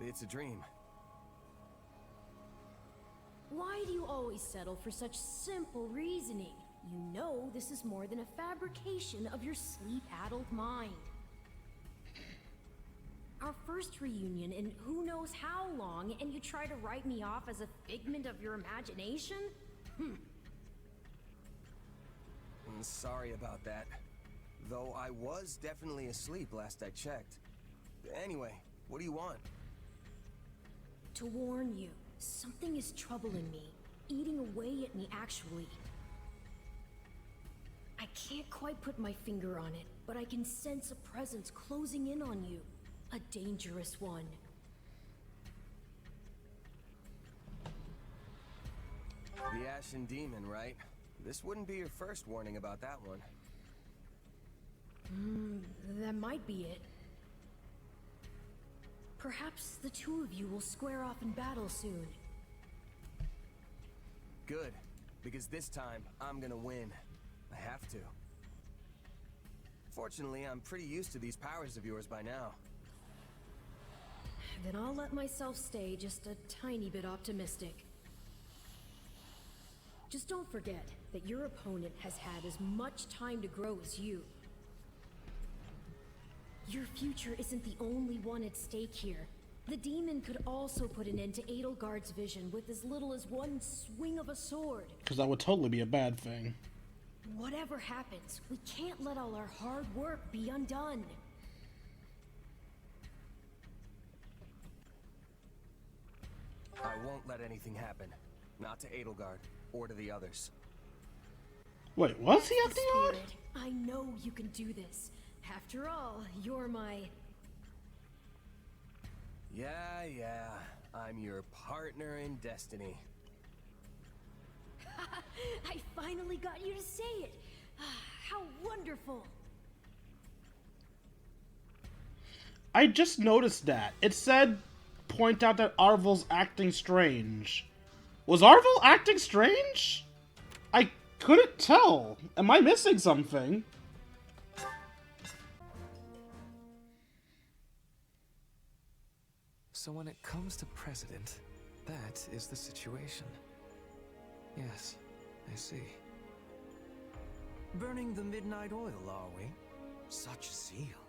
it's a dream. Why do you always settle for such simple reasoning? You know this is more than a fabrication of your sleep-addled mind. Our first reunion in who knows how long, and you try to write me off as a figment of your imagination? I'm sorry about that. Though I was definitely asleep last I checked. Anyway, what do you want? To warn you, something is troubling me, eating away at me actually. I can't quite put my finger on it, but I can sense a presence closing in on you. A dangerous one. The Ashen Demon, right? This wouldn't be your first warning about that one. That might be it. Perhaps the two of you will square off in battle soon. Good, because this time, I'm gonna win. I have to. Fortunately, I'm pretty used to these powers of yours by now. Then I'll let myself stay just a tiny bit optimistic. Just don't forget that your opponent has had as much time to grow as you. Your future isn't the only one at stake here. The demon could also put an end to Edelgard's vision with as little as one swing of a sword. Because that would totally be a bad thing. Whatever happens, we can't let all our hard work be undone. I won't let anything happen. Not to Edelgard, or to the others. Wait, was he That's acting the odd? spirit. I know you can do this. After all, you're my... Yeah. I'm your partner in destiny. I finally got you to say it. How wonderful. I just noticed that. It said, point out that Arvel's acting strange. Was Arvel acting strange? I couldn't tell. Am I missing something? So when it comes to President, that is the situation. Yes, I see. Burning the midnight oil, are we? Such zeal.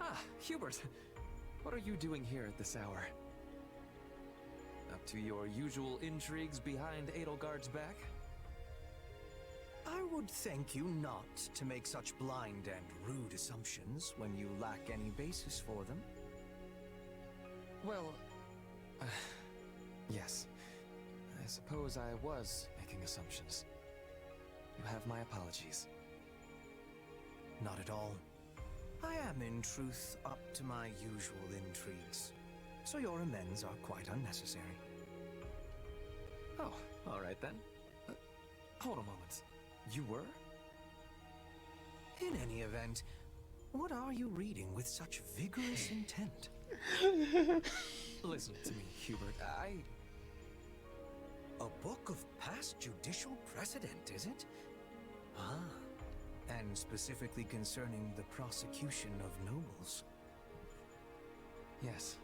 Ah, Hubert! What are you doing here at this hour? Up to your usual intrigues behind Edelgard's back? I would thank you not to make such blind and rude assumptions when you lack any basis for them. Well, yes. I suppose I was making assumptions. You have my apologies. Not at all. I am, in truth, up to my usual intrigues, so your amends are quite unnecessary. Oh, all right then. Hold a moment. You were? In any event, what are you reading with such vigorous intent? Listen to me, Hubert. A book of past judicial precedent, is it? Ah, and specifically concerning the prosecution of nobles. Yes.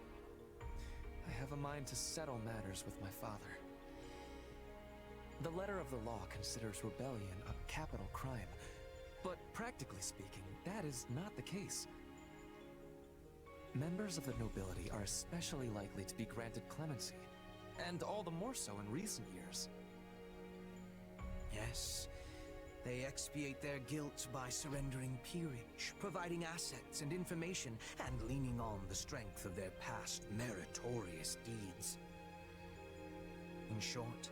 I have a mind to settle matters with my father. The letter of the law considers rebellion a capital crime, but practically speaking, that is not the case. Members of the nobility are especially likely to be granted clemency, and all the more so in recent years. Yes, they expiate their guilt by surrendering peerage, providing assets and information, and leaning on the strength of their past meritorious deeds. In short,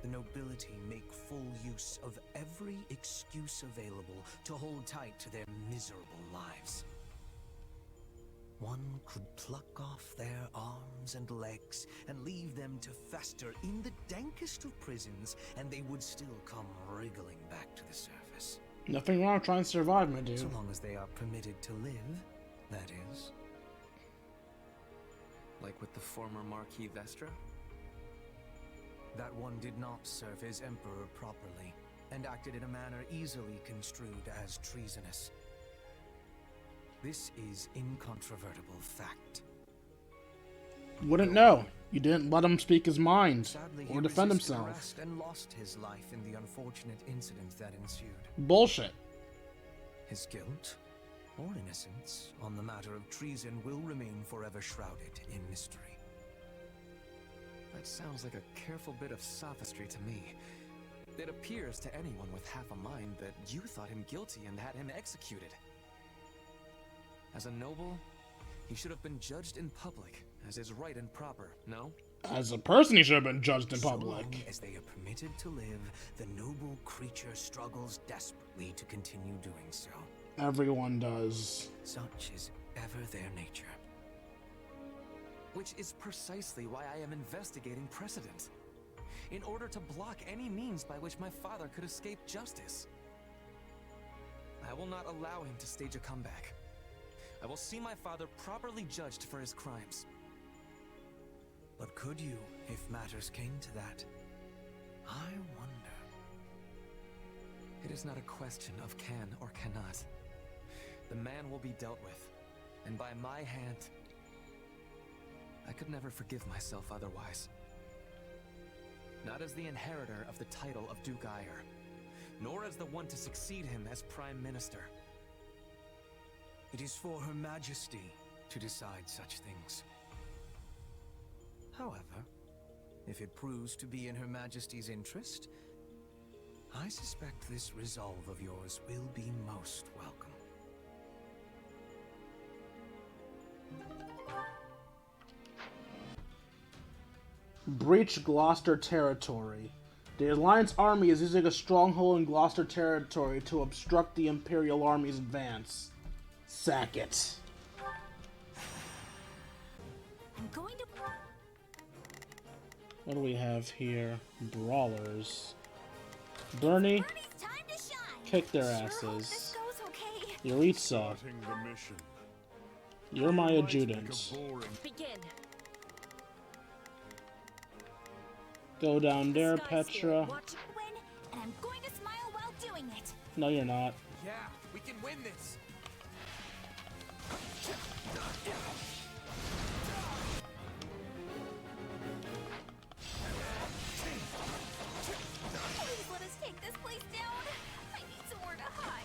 the nobility make full use of every excuse available to hold tight to their miserable lives. One could pluck off their arms and legs and leave them to fester in the dankest of prisons, and they would still come wriggling back to the surface. Nothing wrong trying to survive, my dude. So long as they are permitted to live, that is. Like with the former Marquis Vestra? That one did not serve his emperor properly, and acted in a manner easily construed as treasonous. This is incontrovertible fact. Wouldn't know. You didn't let him speak his mind Sadly, or he defend resisted himself. arrest and lost his life in the unfortunate incident that ensued. Bullshit. His guilt or innocence on the matter of treason will remain forever shrouded in mystery. That sounds like a careful bit of sophistry to me. It appears to anyone with half a mind that you thought him guilty and had him executed. As a noble, he should have been judged in public, as is right and proper, no? As a person, he should have been judged in So long public. as they are permitted to live, the noble creature struggles desperately to continue doing so. Everyone does. Such is ever their nature. Which is precisely why I am investigating precedent. In order to block any means by which my father could escape justice. I will not allow him to stage a comeback. I will see my father properly judged for his crimes. But could you, if matters came to that? I wonder. It is not a question of can or cannot. The man will be dealt with, and by my hand. I could never forgive myself otherwise. Not as the inheritor of the title of Duke Aiur, nor as the one to succeed him as Prime Minister. It is for Her Majesty to decide such things. However, if it proves to be in Her Majesty's interest, I suspect this resolve of yours will be most welcome. Breach Gloucester territory. The Alliance army is using a stronghold in Gloucester territory to obstruct the Imperial army's advance. Sack it. I'm going to... What do we have here? Brawlers. Bernie, Bernie's time to shine. kick their Sure hope asses. this goes okay. Yuritsa, Starting the mission. you're my Might adjutant. make a boring Begin. Go down there, Sky Petra. Spirit, watch it win, and I'm going to smile while doing it. No, you're not. Yeah, we can win this. Please let us take this place down. I need somewhere to hide.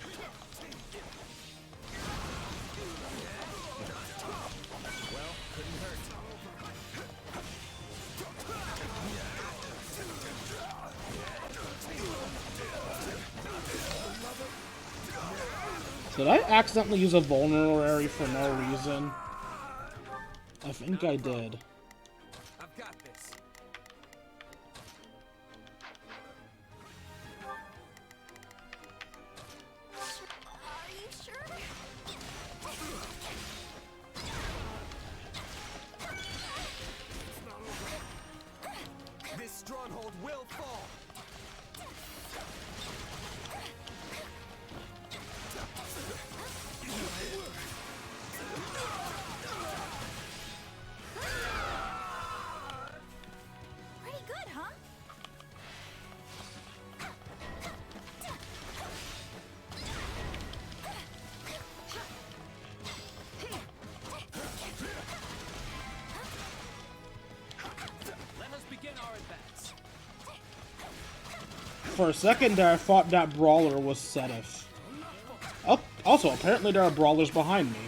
Well, couldn't hurt. Did I accidentally use a vulnerary for no reason? I think I did. I've got this. Are you sure? This stronghold will fall. Pretty good, huh? Let us begin our advance. For a second there, I thought that brawler was Sedith. Oh, also, apparently there are brawlers behind me.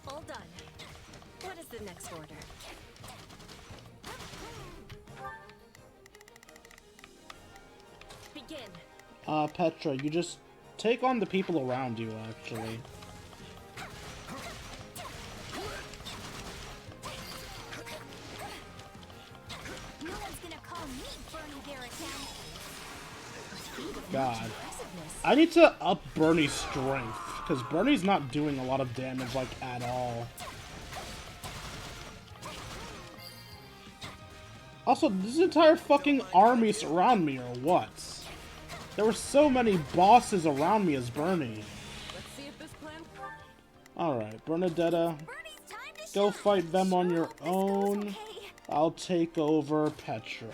All done. What is the next order? Begin. Petra, you just take on the people around you, actually. No one's gonna call me Bernie Barrichello. God. Impressiveness. I need to up Bernie's strength, because Bernie's not doing a lot of damage, like, at all. Also, this entire fucking army surround me, or what? There were so many bosses around me as Bernie. Let's see if this plan. Alright, Bernadetta, Bernie's time to go fight them on your own. I'll take over Petra.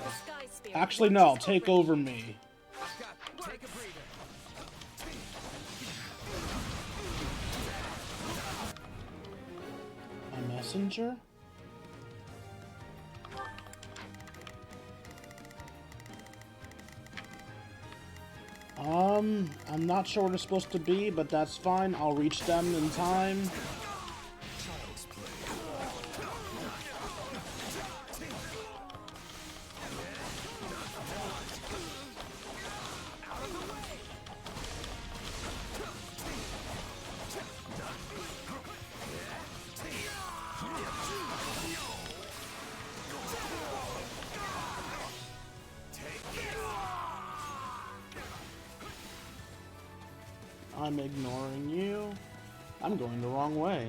Actually, no, I'll take over me. Take a breather. A messenger? I'm not sure where they're supposed to be, but that's fine. I'll reach them in time. I'm ignoring you. I'm going the wrong way.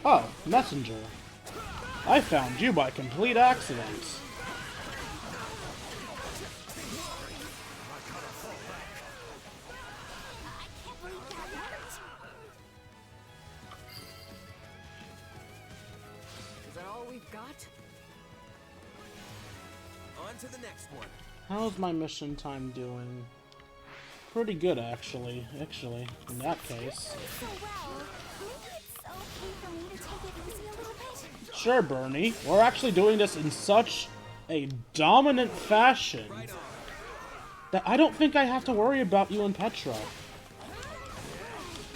Oh, messenger. I found you by complete accident. Is that all we've got? On to the next one. How's my mission time doing? Pretty good, actually. In that case. So well, maybe it's okay for me to take it easy a little bit. Sure, Bernie. We're actually doing this in such a dominant fashion that I don't think I have to worry about you and Petra.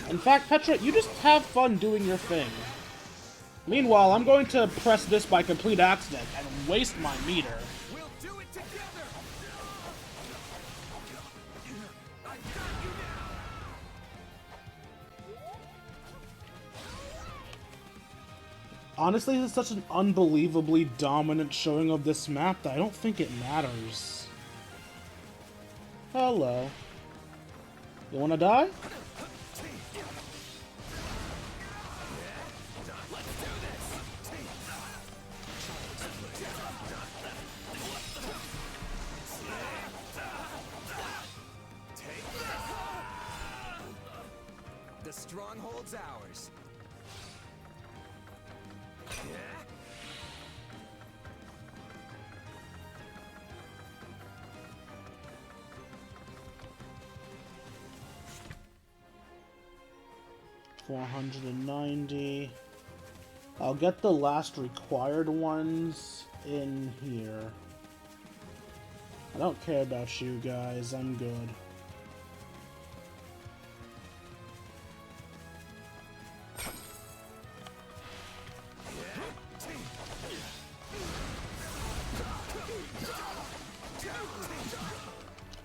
In fact, Petra, you just have fun doing your thing. Meanwhile, I'm going to press this by complete accident and waste my meter. We'll do it together. Honestly, this is such an unbelievably dominant showing of this map that I don't think it matters. Hello. You wanna die? The stronghold's ours. 490. I'll get the last required ones in here. I don't care about you guys, I'm good.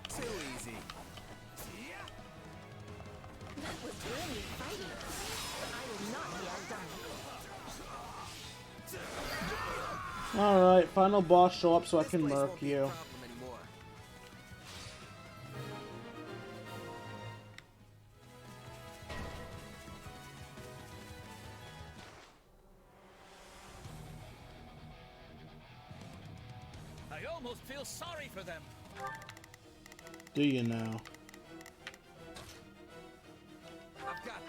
Too easy. That was really fighting. I will not be outdone. Alright, final boss show up so I can This place murk won't be a you. problem anymore. I almost feel sorry for them. Do you now? I've got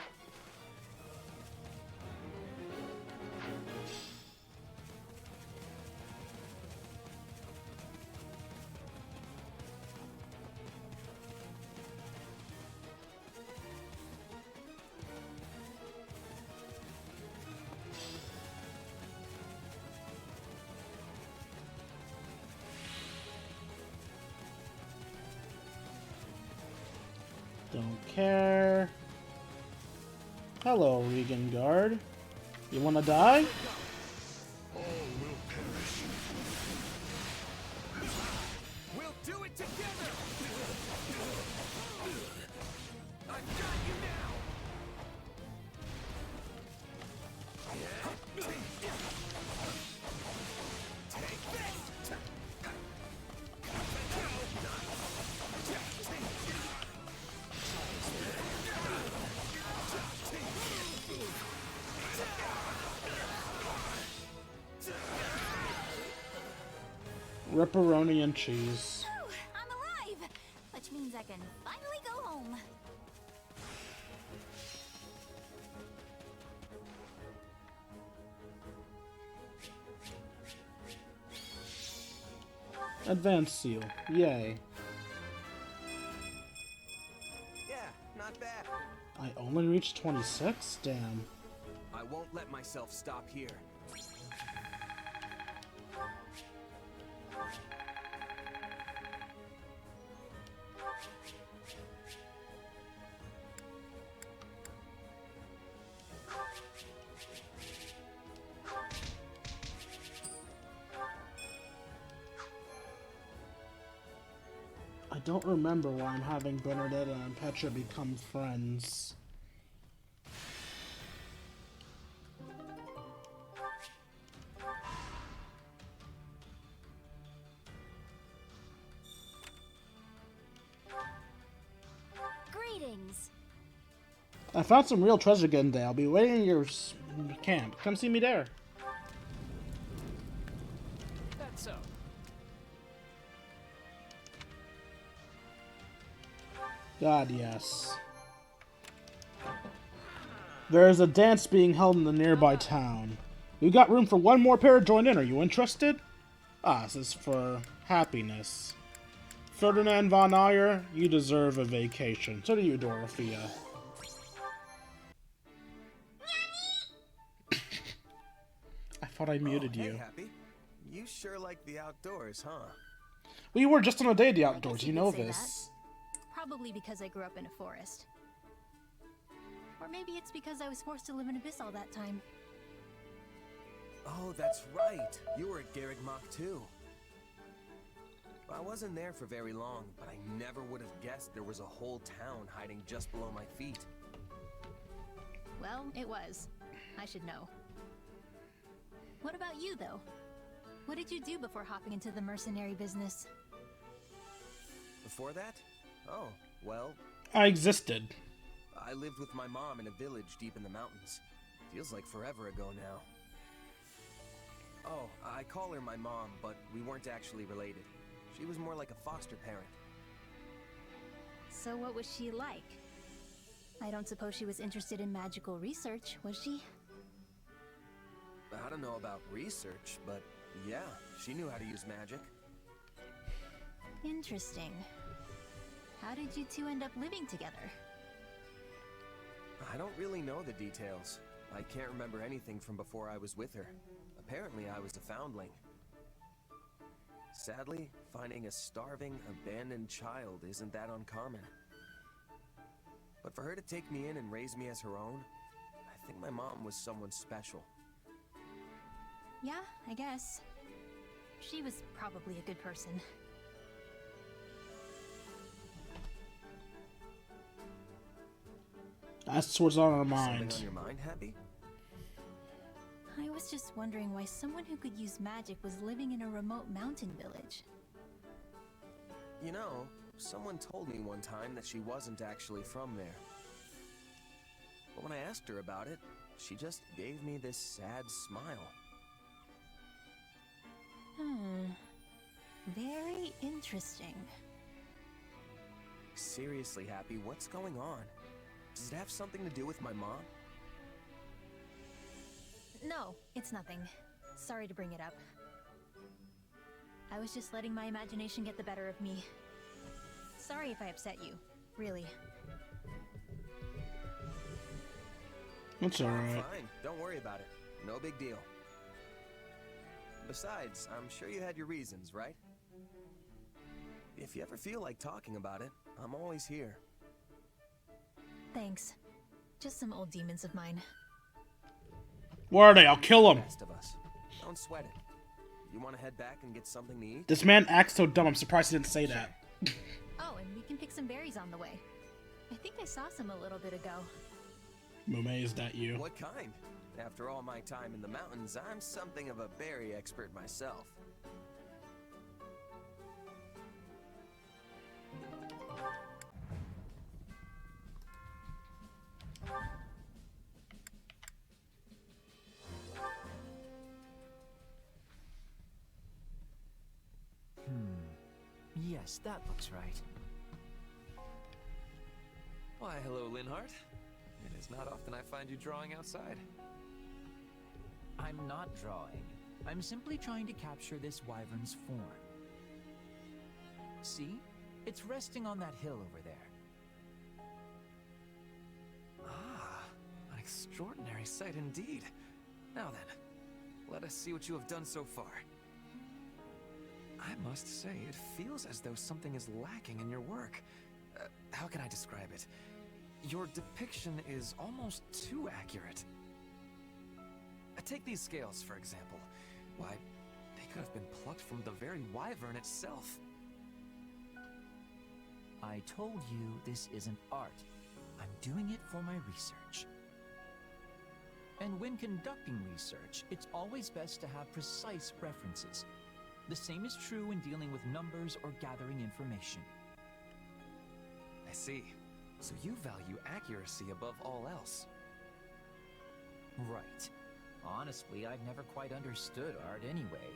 Don't care. Hello, Regan Guard. You wanna die? We'll do it together! I've got you now! Take this! Ripperoni and cheese. Whew, I'm alive, which means I can finally go home. Advanced seal. Yay. Yeah, not bad. I only reached 26? Damn. I won't let myself stop here. I don't remember why I'm having Bernadetta and Petra become friends. Greetings. I found some real treasure again today. I'll be waiting in your camp. Come see me there. That's so. God, yes. There is a dance being held in the nearby town. We got room for one more pair to join in. Are you interested? Ah, this is for happiness. Ferdinand von Ayer, you deserve a vacation. So do you, Dorothea. I thought I muted Hey, you. Happy. You sure like the outdoors, huh? We were just on a day at the I guess outdoors. you You could know say this. Probably because I grew up in a forest. Or maybe it's because I was forced to live in Abyss all that time. Oh, that's right. You were at Garreg Mach too. I wasn't there for very long, but I never would have guessed there was a whole town hiding just below my feet. Well, it was. I should know. What about you, though? What did you do before hopping into the mercenary business? Before that? Oh, well, I existed. I lived with my mom in a village deep in the mountains. Feels like forever ago now. Oh, I call her my mom, but we weren't actually related. She was more like a foster parent. So what was she like? I don't suppose she was interested in magical research, was she? I don't know about research, but yeah, she knew how to use magic. Interesting. How did you two end up living together? I don't really know the details. I can't remember anything from before I was with her. Apparently, I was a foundling. Sadly, finding a starving, abandoned child isn't that uncommon. But for her to take me in and raise me as her own, I think my mom was someone special. Yeah, I guess. She was probably a good person. That's what's on our Something mind. on your mind, Happy? I was just wondering why someone who could use magic was living in a remote mountain village. You know, someone told me one time that she wasn't actually from there. But when I asked her about it, she just gave me this sad smile. Very interesting. Seriously, Happy, what's going on? Does it have something to do with my mom? No, it's nothing. Sorry to bring it up. I was just letting my imagination get the better of me. Sorry if I upset you. Really. That's alright. Fine, don't worry about it. No big deal. Besides, I'm sure you had your reasons, right? If you ever feel like talking about it, I'm always here. Thanks. Just some old demons of mine. Where are they? I'll kill them. Best of us. Don't sweat it. You want to head back and get something to eat? This man acts so dumb. I'm surprised he didn't say that. Oh, and we can pick some berries on the way. I think I saw some a little bit ago. I'm amazed at you. What kind? After all my time in the mountains, I'm something of a berry expert myself. Yes, that looks right. Why, hello, Linhardt. It is not often I find you drawing outside. I'm not drawing. I'm simply trying to capture this wyvern's form. See? It's resting on that hill over there. Ah, an extraordinary sight indeed. Now then, let us see what you have done so far. I must say, it feels as though something is lacking in your work. How can I describe it? Your depiction is almost too accurate. Take these scales, for example. Why, they could have been plucked from the very wyvern itself. I told you this isn't art. I'm doing it for my research. And when conducting research, it's always best to have precise references. The same is true when dealing with numbers or gathering information. I see. So you value accuracy above all else. Right. Honestly, I've never quite understood art anyway.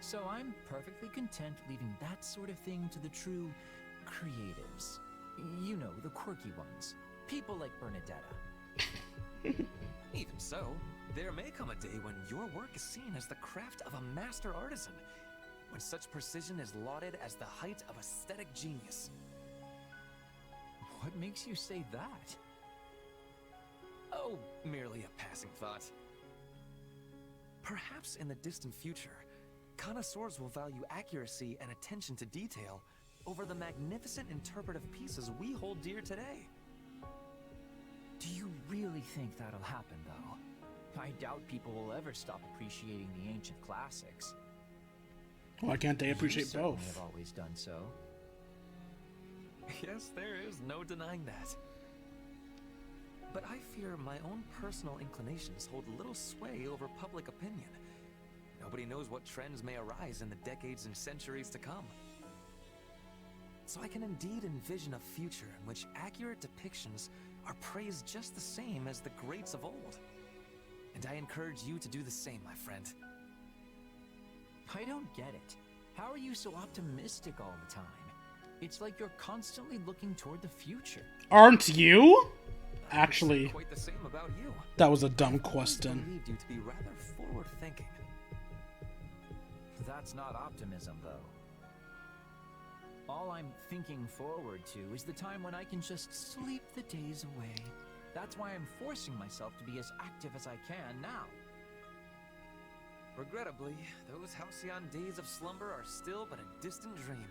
So I'm perfectly content leaving that sort of thing to the true creatives. You know, the quirky ones. People like Bernadetta. Even so, there may come a day when your work is seen as the craft of a master artisan, when such precision is lauded as the height of aesthetic genius. What makes you say that? Oh, merely a passing thought. Perhaps in the distant future, connoisseurs will value accuracy and attention to detail over the magnificent interpretive pieces we hold dear today. Do you really think that'll happen, though? I doubt people will ever stop appreciating the ancient classics. Why can't they appreciate You both? certainly have always done so. Yes, there is no denying that. But I fear my own personal inclinations hold little sway over public opinion. Nobody knows what trends may arise in the decades and centuries to come. So I can indeed envision a future in which accurate depictions are praised just the same as the greats of old. And I encourage you to do the same, my friend. I don't get it. How are you so optimistic all the time? It's like you're constantly looking toward the future. Aren't you? Actually, Quite the same about you. that was a dumb I question. believed you to be rather forward-thinking. That's not optimism, though. All I'm thinking forward to is the time when I can just sleep the days away. That's why I'm forcing myself to be as active as I can now. Regrettably, those halcyon days of slumber are still but a distant dream.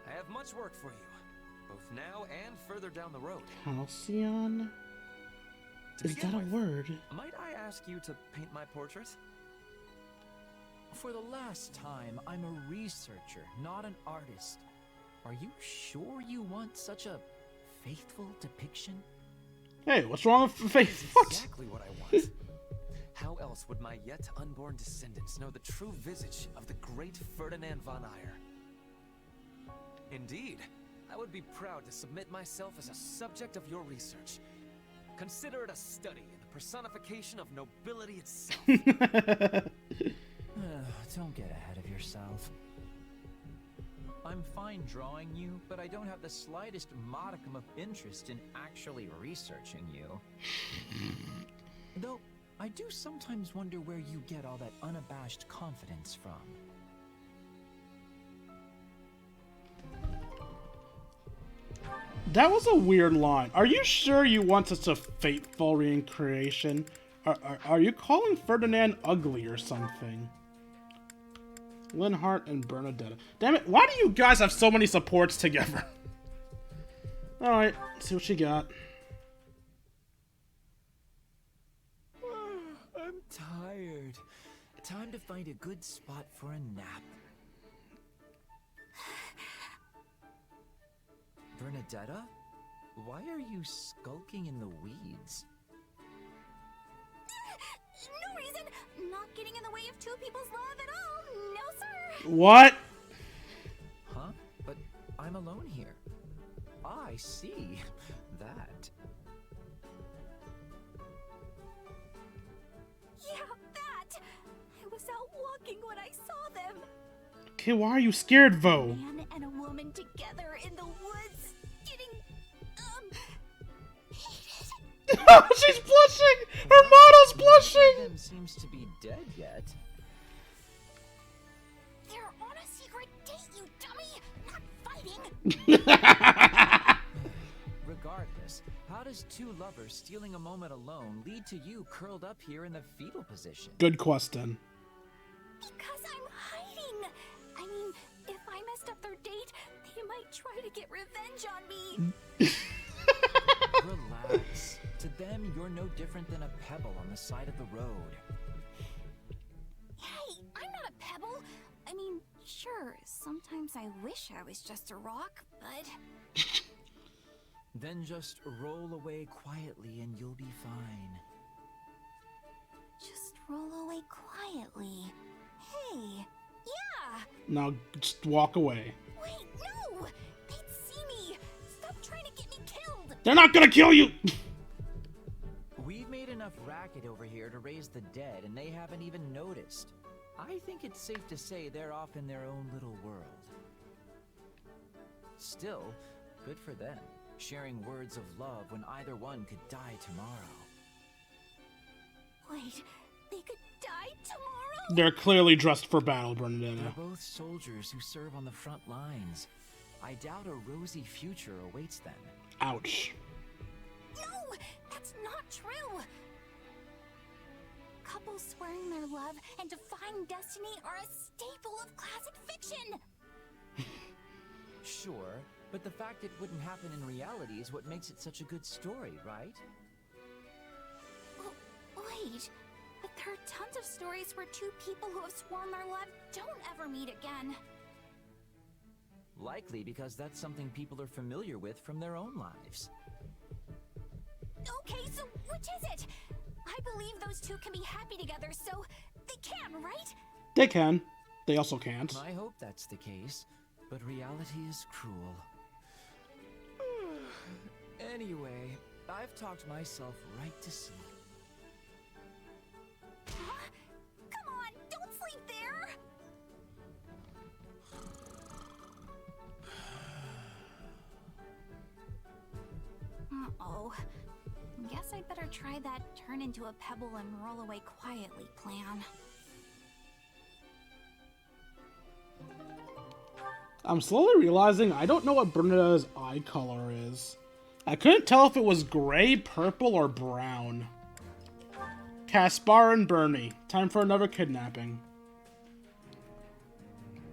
I have much work for you, both now and further down the road. Halcyon? To Is begin that a with, word? might I ask you to paint my portrait? For the last time, I'm a researcher, not an artist. Are you sure you want such a faithful depiction? Hey, what's wrong with faith? What? Exactly what I want. How else would my yet unborn descendants know the true visage of the great Ferdinand von Aegir? Indeed, I would be proud to submit myself as a subject of your research. Consider it a study in the personification of nobility itself. Don't get ahead of yourself. I'm fine drawing you, but I don't have the slightest modicum of interest in actually researching you. Though, I do sometimes wonder where you get all that unabashed confidence from. That was a weird line. Are you sure you want such a fateful reincarnation? Are you calling Ferdinand ugly or something? Linhardt and Bernadetta. Damn it, why do you guys have so many supports together? Alright, see what you got. I'm tired. Time to find a good spot for a nap. Bernadetta? Why are you skulking in the weeds? No reason! Not getting in the way of two people's love at all! No, sir! What? Huh? But I'm alone here. I see that. Yeah, that! I was out walking when I saw them. Okay, why are you scared, Vo? A man and a woman together in the woods, getting, heated. She's blushing! Her model's blushing! Them seems to be dead yet. They're on a secret date, you dummy! Not fighting! Regardless, how does two lovers stealing a moment alone lead to you curled up here in the fetal position? Good question. Because I'm hiding! I mean, if I messed up their date, they might try to get revenge on me. Relax. To them, you're no different than a pebble on the side of the road. Hey, I'm not a pebble. I mean, sure, sometimes I wish I was just a rock, but... Then just roll away quietly and you'll be fine. Just roll away quietly. Hey, yeah! Now just walk away. Wait, no! They'd see me! Stop trying to get me killed! They're not gonna kill you! We've made enough racket over here to raise the dead, and they haven't even noticed. I think it's safe to say they're off in their own little world. Still, good for them, sharing words of love when either one could die tomorrow. Wait, they could die tomorrow? They're clearly dressed for battle, Bernadetta. They're both soldiers who serve on the front lines. I doubt a rosy future awaits them. Ouch. No, that's not true. Couples swearing their love and defying destiny are a staple of classic fiction. Sure, but the fact it wouldn't happen in reality is what makes it such a good story, right? Wait, but there are tons of stories where two people who have sworn their love don't ever meet again. Likely because that's something people are familiar with from their own lives. Okay, so which is it? I believe those two can be happy together, so they can, right? They can. They also can't. I hope that's the case, but reality is cruel. Anyway, I've talked myself right to sleep. Huh? Come on, don't sleep there! Uh-oh. Guess I'd better try that turn into a pebble and roll away quietly plan. I'm slowly realizing I don't know what Bernadetta's eye color is. I couldn't tell if it was gray, purple, or brown. Caspar and Bernie. Time for another kidnapping.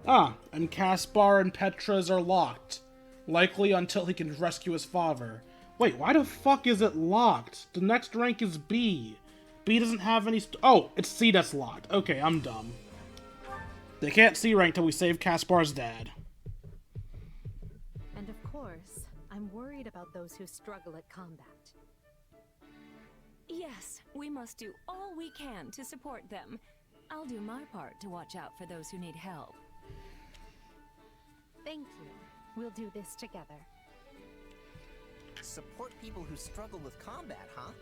Ah, and Caspar and Petra's are locked. Likely until he can rescue his father. Wait, why the fuck is it locked? The next rank is B. B doesn't have any oh, it's C that's locked. Okay, I'm dumb. They can't C rank till we save Caspar's dad. And of course, I'm worried about those who struggle at combat. Yes, we must do all we can to support them. I'll do my part to watch out for those who need help. Thank you. We'll do this together. Support people who struggle with combat, huh?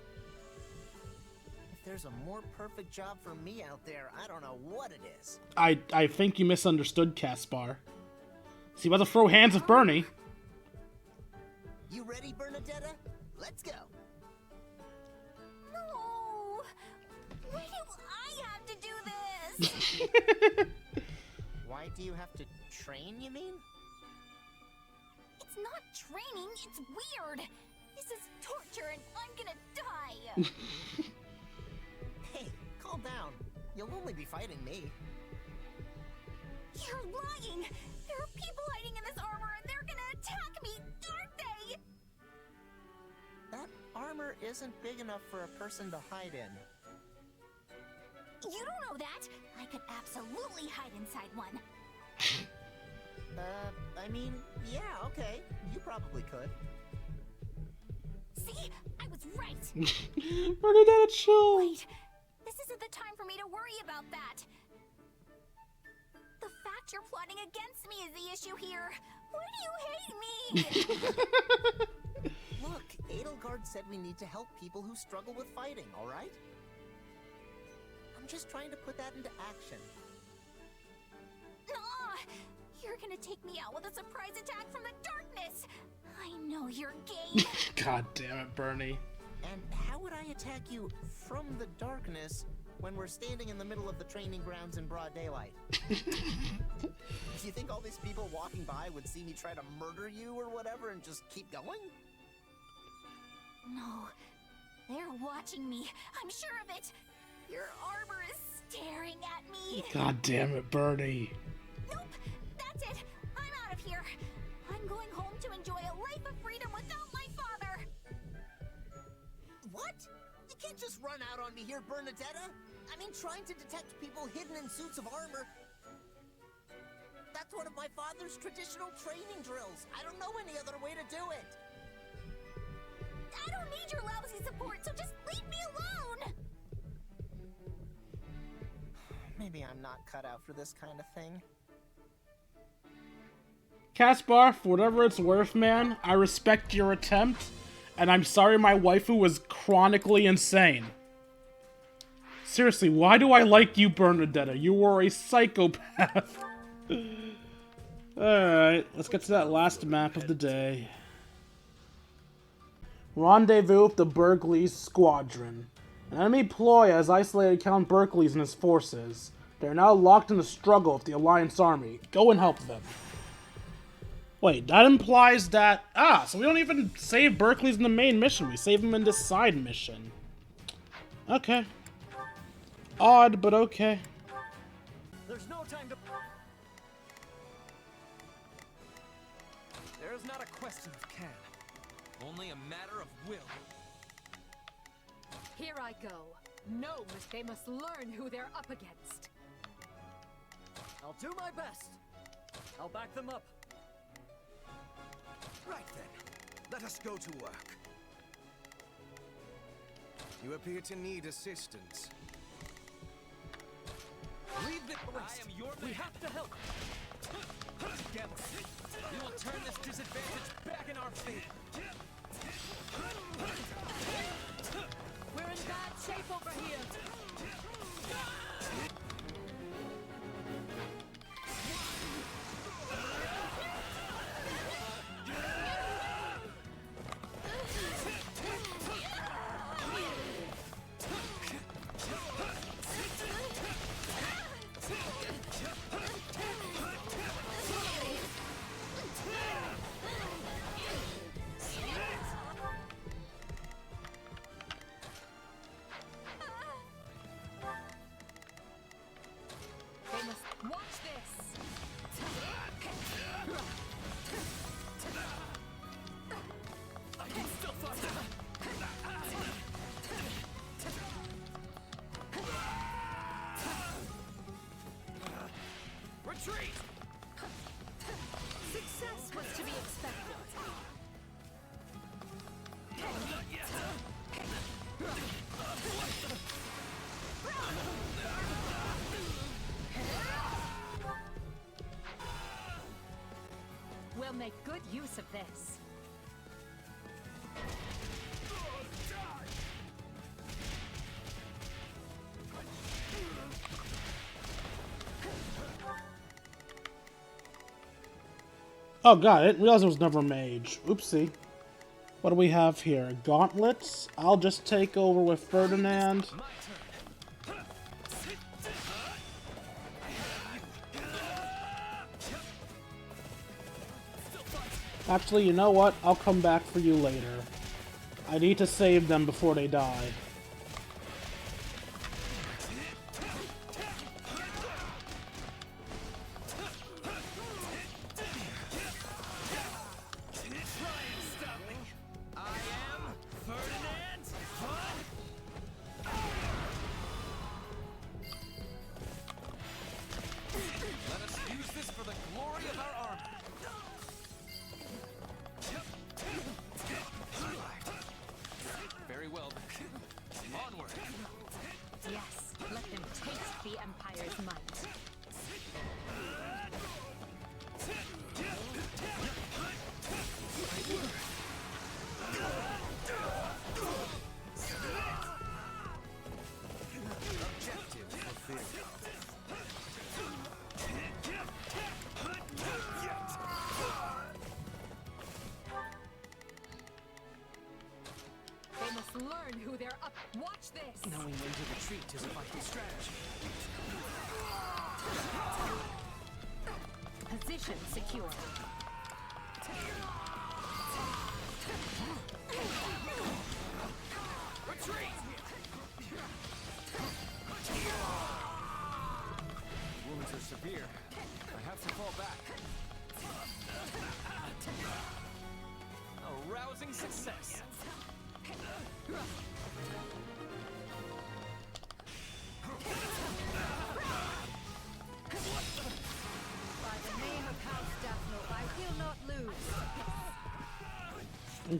If there's a more perfect job for me out there, I don't know what it is. I think you misunderstood Caspar. See about to throw hands at Bernie. You ready, Bernadetta? Let's go. No! Why do I have to do this? Why do you have to train, you mean? It's not training, it's weird. This is torture and I'm gonna die. Hey, calm down. You'll only be fighting me. You're lying. There are people hiding in this armor and they're gonna attack me, aren't they? That armor isn't big enough for a person to hide in. You don't know that. I could absolutely hide inside one. I mean, yeah, okay. You probably could. See? I was right. Bernadetta, chill. Wait. This isn't the time for me to worry about that. The fact you're plotting against me is the issue here. Why do you hate me? Look, Edelgard said we need to help people who struggle with fighting, alright? I'm just trying to put that into action. Nah! You're gonna take me out with a surprise attack from the darkness! I know your game! God damn it, Bernie. And how would I attack you from the darkness when we're standing in the middle of the training grounds in broad daylight. Do you think all these people walking by would see me try to murder you or whatever and just keep going? No, they're watching me. I'm sure of it. Your armor is staring at me. God damn it, Bernie. Nope, that's it. I'm out of here. I'm going home to enjoy a life of freedom without my father. What? You can't just run out on me here, Bernadetta. I mean, trying to detect people hidden in suits of armor. That's one of my father's traditional training drills. I don't know any other way to do it. I don't need your lousy support, so just leave me alone! Maybe I'm not cut out for this kind of thing. Caspar, for whatever it's worth, man, I respect your attempt, and I'm sorry my waifu was chronically insane. Seriously, why do I like you, Bernadetta? You are a psychopath. Alright, let's get to that last map of the day. Rendezvous with the Berkeley's squadron. An enemy ploy has isolated Count Berkeley's and his forces. They are now locked in a struggle with the Alliance army. Go and help them. Wait, that implies that... so we don't even save Berkeley's in the main mission. We save him in this side mission. Okay. Odd, but okay. There's no time to... There is not a question of can. Only a matter of will. Here I go. Gnomes, they must learn who they're up against. I'll do my best. I'll back them up. Right then, let us go to work. You appear to need assistance. Leave the rest. I am your man. We have to help. Together, we will turn this disadvantage back in our favor. We're in bad shape over here. Watch this! I can still fight. Retreat! Success was to be expected. We'll make good use of this. Oh god, I didn't realize it was never mage. Oopsie. What do we have here? Gauntlets? I'll just take over with Ferdinand. Actually, you know what? I'll come back for you later. I need to save them before they die. Yes, let them taste the Empire's might. Objective fulfilled. They must learn who they're up. Watch this! Knowing when to retreat retreat is a fighting strategy. Position secure. Retreat! Wounds are severe. I have to fall back. A rousing success. By the name of House Daphno, I will not lose.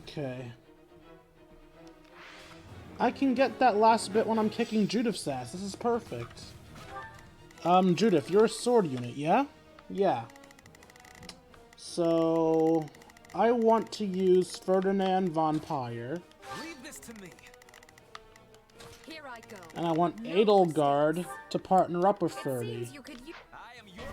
Okay. I can get that last bit when I'm kicking Judith's ass. This is perfect. Judith, you're a sword unit, yeah? Yeah. So, I want to use Ferdinand von Pyre. Leave this to me. Here I go. And I want Edelgard to partner up with Ferdy. You could use I am your man.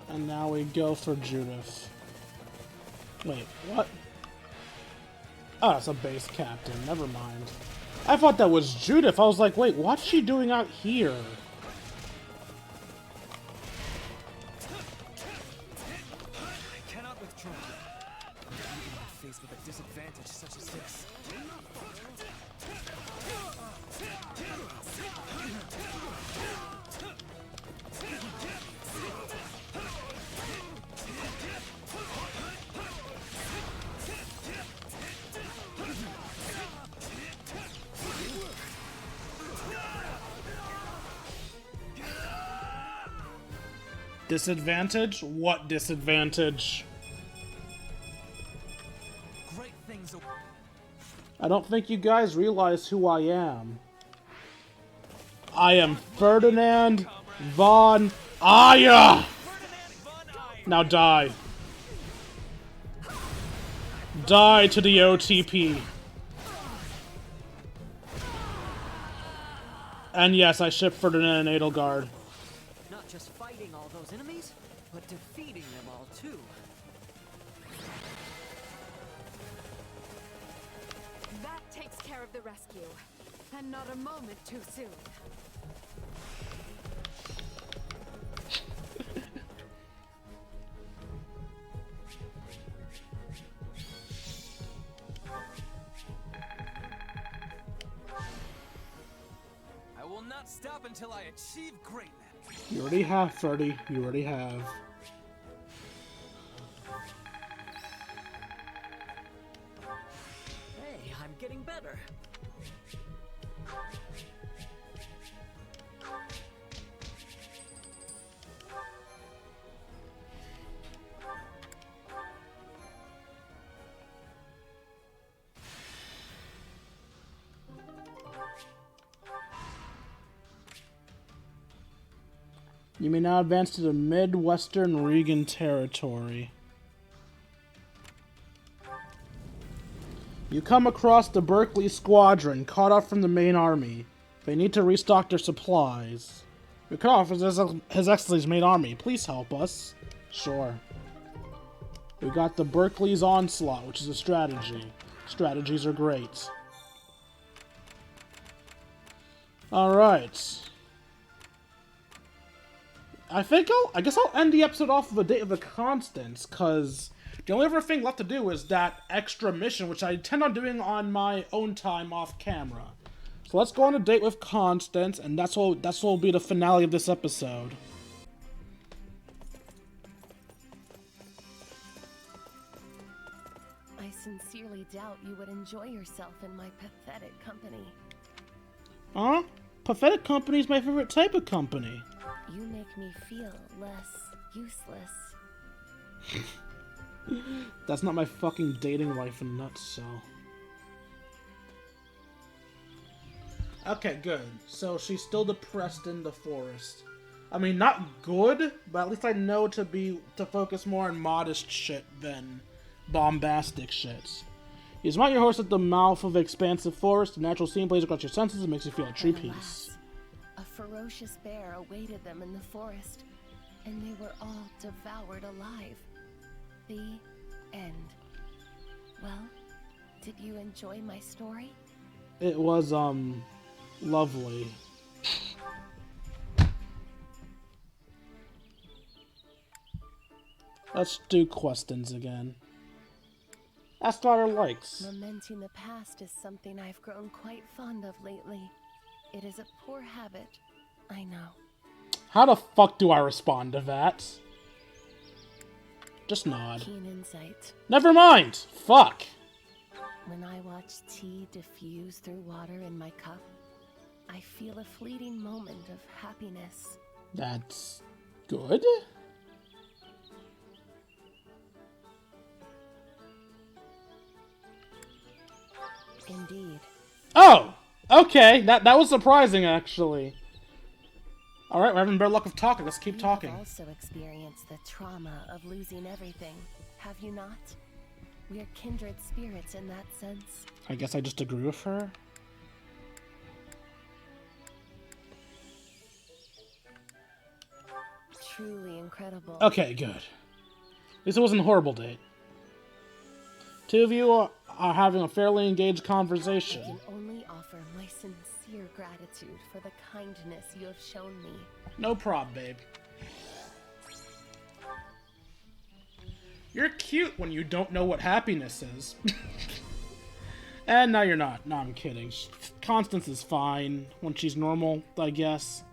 And now we go for Judith. Wait, what? Oh, it's a base captain. Never mind. I thought that was Judith. I was like, wait, what's she doing out here? I cannot withdraw. Even when faced with a disadvantage such as this. Disadvantage? What disadvantage? Great things. I don't think you guys realize who I am. I am Ferdinand von Aya! Now die. Die to the OTP. And yes, I ship Ferdinand and Edelgard. Not just fighting all those enemies, but defeating them all too. that takes care of the rescue. And not a moment too soon. I will not stop until I achieve greatness. You already have, Ferdy. You already have. Hey, I'm getting better. You may now advance to the Midwestern Regan territory. You come across the Berkeley Squadron, caught up from the main army. They need to restock their supplies. You're cut off His Excellency's main army. Please help us. Sure. We got the Berkeley's Onslaught, which is a strategy. Strategies are great. Alright. I guess I'll end the episode off with a date with Constance, because the only other thing left to do is that extra mission, which I intend on doing on my own time off camera. So let's go on a date with Constance, and that's what will be the finale of this episode. I sincerely doubt you would enjoy yourself in my pathetic company. Huh? Pathetic company is my favorite type of company. You make me feel less useless. That's not my fucking dating life in a nutshell. Okay, good. So she's still depressed in the forest. I mean, not good, but at least I know to focus more on modest shit than bombastic shit. You smite your horse at the mouth of the expansive forest. The natural scene plays across your senses and makes you feel at true peace. A ferocious bear awaited them in the forest, and they were all devoured alive. The end. Well, did you enjoy my story? It was, lovely. Let's do questions again. Ask daughter likes. Lamenting the past is something I've grown quite fond of lately. It is a poor habit, I know. How the fuck do I respond to that? Just nod. Keen insight. Never mind! Fuck! When I watch tea diffuse through water in my cup, I feel a fleeting moment of happiness. That's good? Indeed. Oh! Okay, that was surprising, actually. Alright, we're having better luck with talking. Let's keep talking. You have also experienced the trauma of losing everything, have you not? We are kindred spirits in that sense. I guess I just agree with her. Truly incredible. Okay, good. At least it wasn't a horrible date. Two of you are having a fairly engaged conversation. I can only offer my sincere gratitude for the kindness you have shown me. No prob, babe. You're cute when you don't know what happiness is. And now you're not. No, I'm kidding. Constance is fine when she's normal, I guess.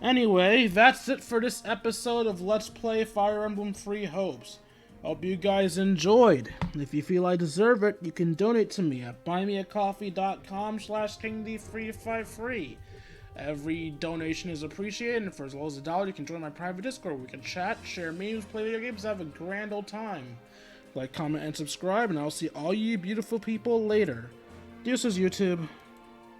Anyway, that's it for this episode of Let's Play Fire Emblem Three Hopes. Hope you guys enjoyed. If you feel I deserve it, you can donate to me at buymeacoffee.com/KingD353. Every donation is appreciated, and for as low as $1, you can join my private Discord where we can chat, share memes, play video games, have a grand old time. Like, comment, and subscribe, and I'll see all you beautiful people later. Deuces, YouTube.